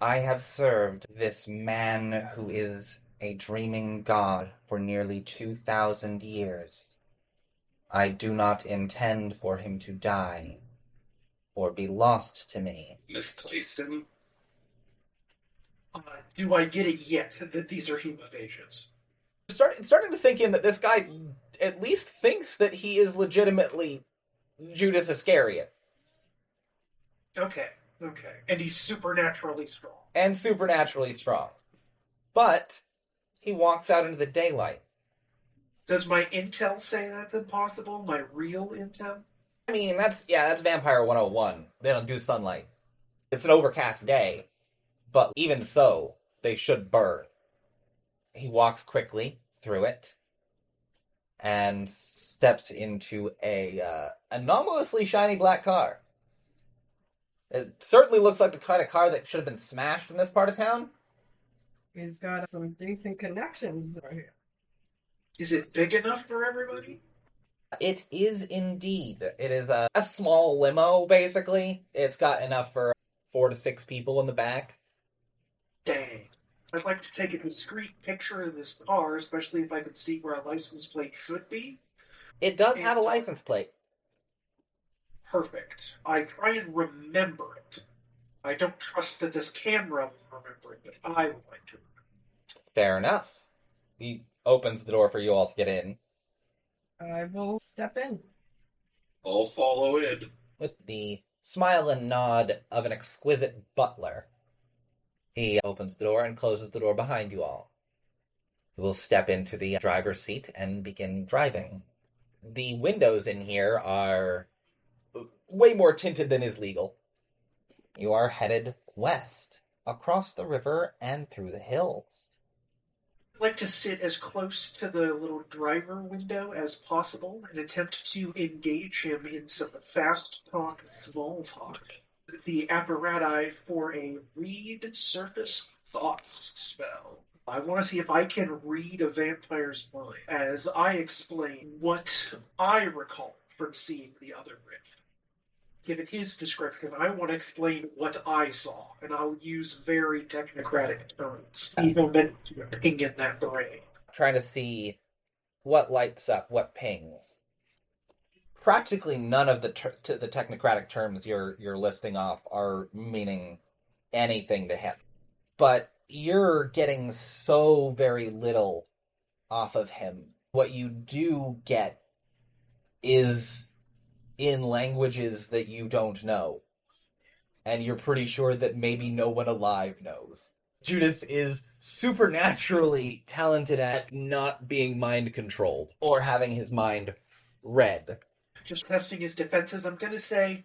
I have served this man who is a dreaming god for nearly 2,000 years. I do not intend for him to die or be lost to me. Misplaced him? Do I get it yet that these are hemophages? It's starting to sink in that this guy at least thinks that he is legitimately Judas Iscariot. Okay. And he's supernaturally strong. And supernaturally strong. But he walks out into the daylight. Does my intel say that's impossible? My real intel? I mean, that's Vampire 101. They don't do sunlight. It's an overcast day, but even so, they should burn. He walks quickly through it and steps into a anomalously shiny black car. It certainly looks like the kind of car that should have been smashed in this part of town. He's got some decent connections right here. Is it big enough for everybody? It is indeed. It is a small limo, basically. It's got enough for 4 to 6 people in the back. Dang. I'd like to take a discreet picture of this car, especially if I could see where a license plate should be. It does have a license plate. Perfect. I try and remember it. I don't trust that this camera will remember it, but I would like to. Fair enough. He opens the door for you all to get in. I will step in. I'll follow in. With the smile and nod of an exquisite butler. He opens the door and closes the door behind you all. You will step into the driver's seat and begin driving. The windows in here are way more tinted than is legal. You are headed west, across the river and through the hills. I'd like to sit as close to the little driver window as possible and attempt to engage him in some fast talk, small talk. The apparatus for a read surface thoughts spell. I want to see if I can read a vampire's mind as I explain what I recall from seeing the other rift. Given his description, I want to explain what I saw, and I'll use very technocratic terms, even meant to ping in that brain. Trying to see what lights up, what pings. Practically none of the technocratic terms you're listing off are meaning anything to him. But you're getting so very little off of him. What you do get is in languages that you don't know. And you're pretty sure that maybe no one alive knows. Judas is supernaturally talented at not being mind controlled or having his mind read. Just testing his defenses, I'm going to say,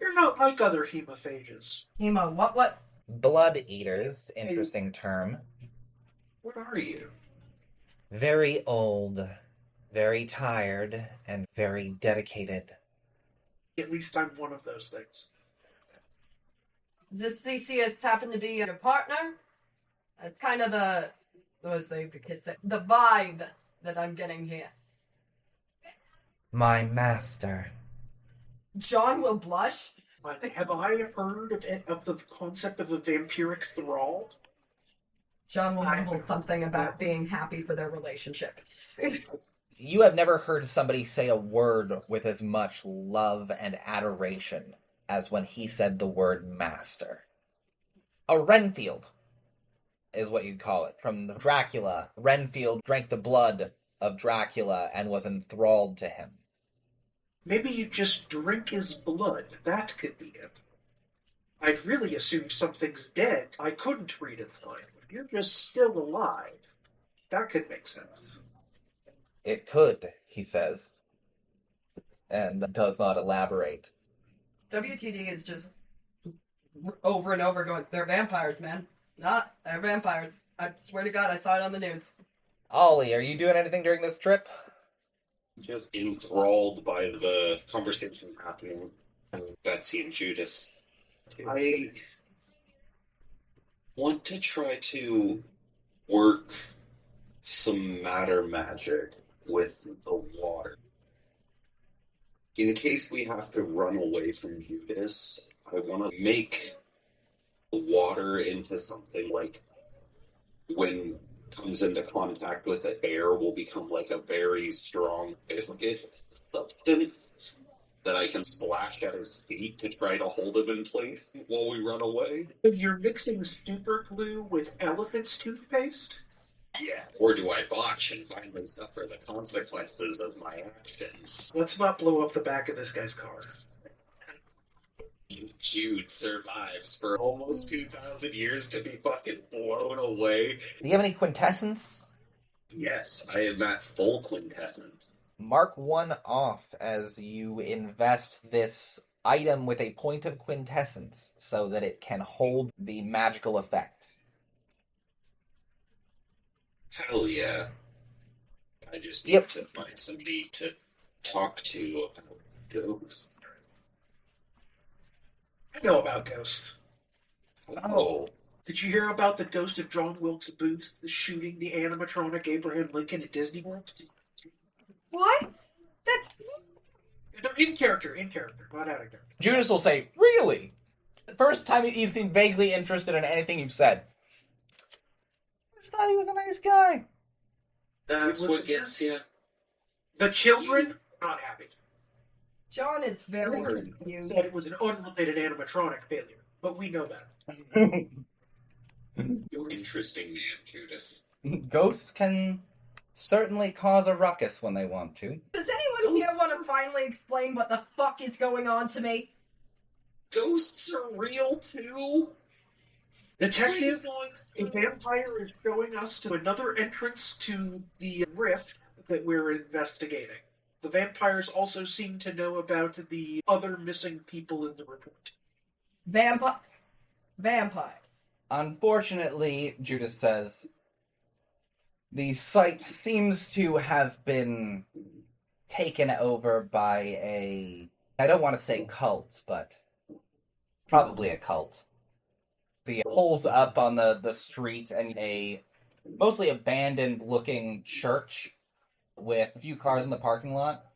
you're not like other hemophages. Hemo, what? Blood eaters, interesting term. What are you? Very old, very tired, and very dedicated. At least I'm one of those things. Does this Theseus happen to be your partner? That's kind of what the kids say, the vibe that I'm getting here. My master. John will blush. But have I heard of the concept of a vampiric thrall? John will mumble something about being happy for their relationship. You have never heard somebody say a word with as much love and adoration as when he said the word master. A Renfield is what you'd call it. From Dracula, Renfield drank the blood of Dracula and was enthralled to him. Maybe you just drink his blood. That could be it. I'd really assumed something's dead. I couldn't read its mind. But you're just still alive. That could make sense. It could, he says, and does not elaborate. WTD is just over and over going, they're vampires, man. They're vampires. I swear to God, I saw it on the news. Ollie, are you doing anything during this trip? Just enthralled by the conversation happening with Betsy and Judas. I want to try to work some matter magic with the water. In case we have to run away from Judas, I want to make water into something like when comes into contact with the air will become like a very strong viscous substance that I can splash at his feet to try to hold him in place while we run away. You're mixing super glue with elephant's toothpaste? Yeah. Or do I botch and finally suffer the consequences of my actions? Let's not blow up the back of this guy's car. Jude survives for almost 2,000 years to be fucking blown away. Do you have any quintessence? Yes, I am at full quintessence. Mark 1 off as you invest this item with a point of quintessence so that it can hold the magical effect. Hell yeah. I just need Yep. to find somebody to talk to about ghosts. I know about ghosts. Oh. Did you hear about the ghost of John Wilkes Booth shooting the animatronic Abraham Lincoln at Disney World? What? That's No, in character, not out of character. Judas will say, really? The first time you seem vaguely interested in anything you've said. I just thought he was a nice guy. That's what gets you. The children, not happy. John is very Said confused. it was an unrelated animatronic failure, but we know better. You're an interesting man, Judas. Ghosts can certainly cause a ruckus when they want to. Does anyone here want to finally explain what the fuck is going on to me? Ghosts are real too. Detective, a vampire is showing us to another entrance to the rift that we're investigating. The vampires also seem to know about the other missing people in the report. Vampires. Unfortunately, Judas says, the site seems to have been taken over by I don't want to say cult, but probably a cult. He pulls up on the street and a mostly abandoned looking church with a few cars in the parking lot.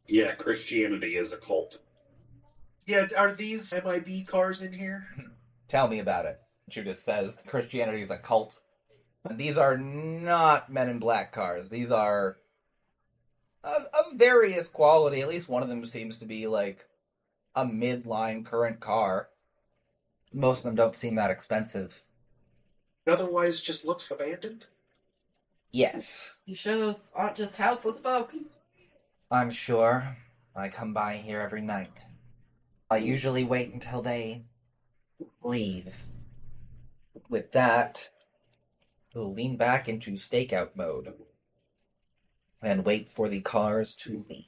Yeah, Christianity is a cult. Yeah, are these MIB cars in here? Tell me about it, Judas says. Christianity is a cult. And these are not Men in Black cars. These are of various quality. At least one of them seems to be like a midline current car. Most of them don't seem that expensive. Otherwise just looks abandoned? Yes. You sure those aren't just houseless folks? I'm sure. I come by here every night. I usually wait until they leave. With that, we'll lean back into stakeout mode and wait for the cars to leave.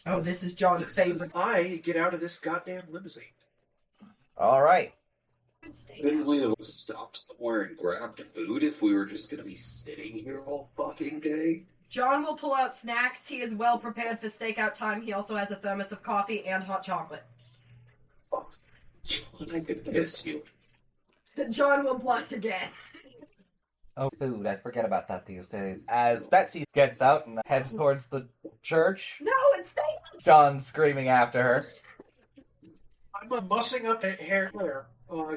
Oh, this is John's favorite. I get out of this goddamn limousine. All right. Couldn't we have stopped somewhere and grabbed food if we were just gonna be sitting here all fucking day? John will pull out snacks. He is well prepared for stakeout time. He also has a thermos of coffee and hot chocolate. Fuck. John, I could kiss you. John will blush again. Oh, food. I forget about that these days. As Betsy gets out and heads towards the church, No, it's stakeout. John's screaming after her. I'm mussing up at hair,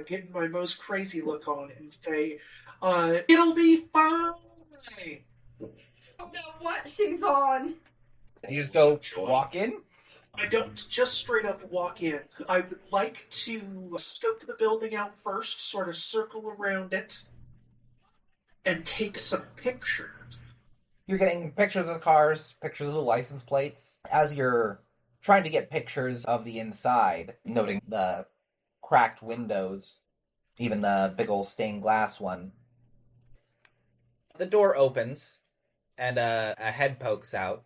getting my most crazy look on and say, it'll be fine. I don't know what she's on. You just go walk in? I don't just straight up walk in. I would like to scope the building out first, sort of circle around it, and take some pictures. You're getting pictures of the cars, pictures of the license plates. As you're trying to get pictures of the inside, noting the cracked windows, even the big old stained glass one. The door opens, and a head pokes out.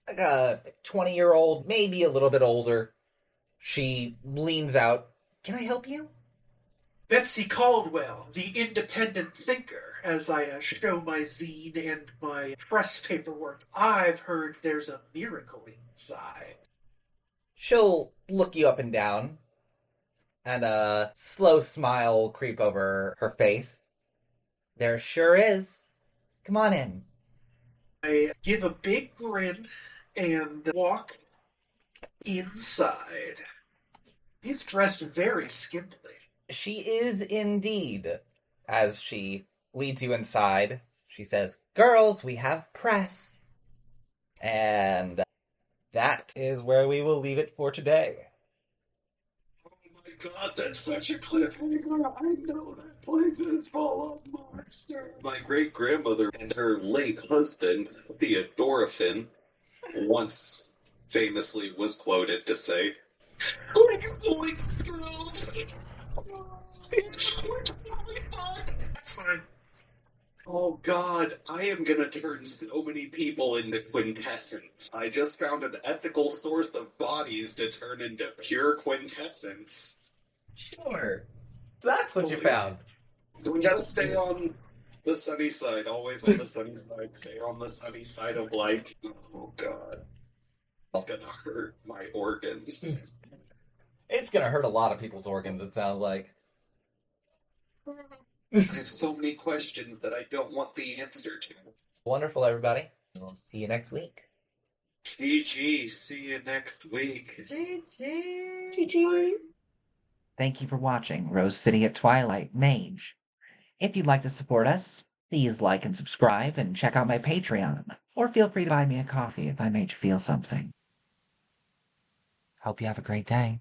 Like a 20-year-old, maybe a little bit older. She leans out. Can I help you? Betsy Caldwell, the independent thinker, as I show my zine and my press paperwork. I've heard there's a miracle inside. She'll look you up and down, and a slow smile will creep over her face. There sure is. Come on in. I give a big grin and walk inside. He's dressed very skimpily. She is indeed. As she leads you inside, she says, "Girls, we have press." And that is where we will leave it for today. Oh my god, that's such a cliffhanger. I know that place is full of monsters. My great grandmother and her late husband, Theodoraphin, once famously was quoted to say, "Let's girls." That's fine. Oh god, I am gonna turn so many people into quintessence. I just found an ethical source of bodies to turn into pure quintessence. Sure. That's what you found. We gotta stay on the sunny side, always on the sunny side, stay on the sunny side of life. Oh god. It's gonna hurt my organs. It's gonna hurt a lot of people's organs, it sounds like. I have so many questions that I don't want the answer to. Wonderful, everybody. We'll see you next week. GG, see you next week. GG. Thank you for watching Rose City at Twilight Mage. If you'd like to support us, please like and subscribe and check out my Patreon, or feel free to buy me a coffee if I made you feel something. Hope you have a great day.